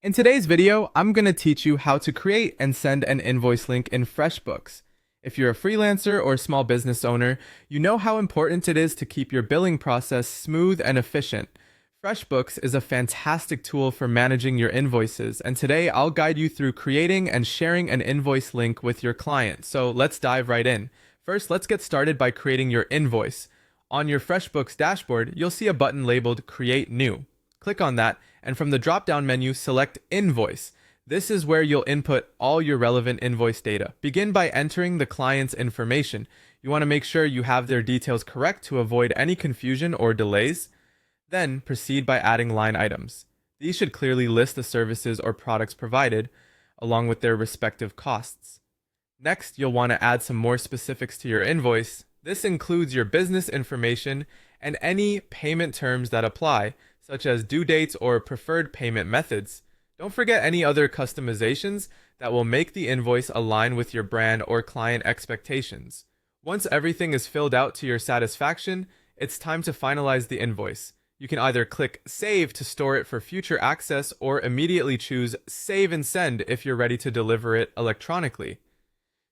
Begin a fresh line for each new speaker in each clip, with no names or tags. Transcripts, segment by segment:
In today's video, I'm going to teach you how to create and send an invoice link in Freshbooks. If you're a freelancer or small business owner, you know how important it is to keep your billing process smooth and efficient. Freshbooks is a fantastic tool for managing your invoices, and today I'll guide you through creating and sharing an invoice link with your client. So let's dive right in. First, let's get started by creating your invoice. On your Freshbooks dashboard, you'll see a button labeled Create New. Click on that, and from the drop-down menu, select Invoice. This is where you'll input all your relevant invoice data. Begin by entering the client's information. You want to make sure you have their details correct to avoid any confusion or delays. Then proceed by adding line items. These should clearly list the services or products provided, along with their respective costs. Next, you'll want to add some more specifics to your invoice. This includes your business information and any payment terms that apply, such as due dates or preferred payment methods. Don't forget any other customizations that will make the invoice align with your brand or client expectations. Once everything is filled out to your satisfaction, it's time to finalize the invoice. You can either click Save to store it for future access or immediately choose Save and Send if you're ready to deliver it electronically.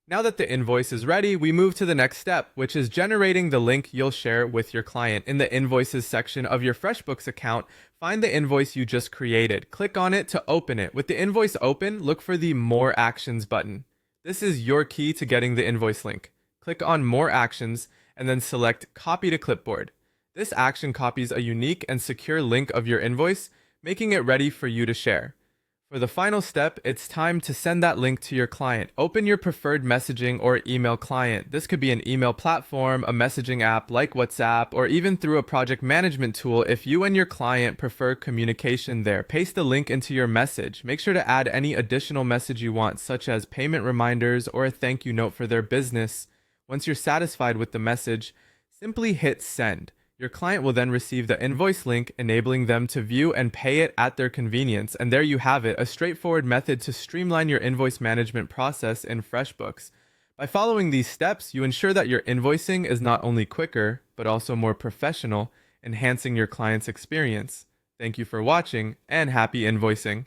Now that the invoice is ready, we move to the next step, which is generating the link you'll share with your client. In the Invoices section of your FreshBooks account, find the invoice you just created. Click on it to open it. With the invoice open, look for the More Actions button. This is your key to getting the invoice link. Click on More Actions and then select Copy to Clipboard. This action copies a unique and secure link of your invoice, making it ready for you to share. For the final step, it's time to send that link to your client. Open your preferred messaging or email client. This could be an email platform, a messaging app like WhatsApp, or even through a project management tool if you and your client prefer communication there. Paste the link into your message. Make sure to add any additional message you want, such as payment reminders or a thank you note for their business. Once you're satisfied with the message, simply hit send. Your client will then receive the invoice link, enabling them to view and pay it at their convenience. And there you have it, a straightforward method to streamline your invoice management process in FreshBooks. By following these steps, you ensure that your invoicing is not only quicker, but also more professional, enhancing your client's experience. Thank you for watching, and happy invoicing!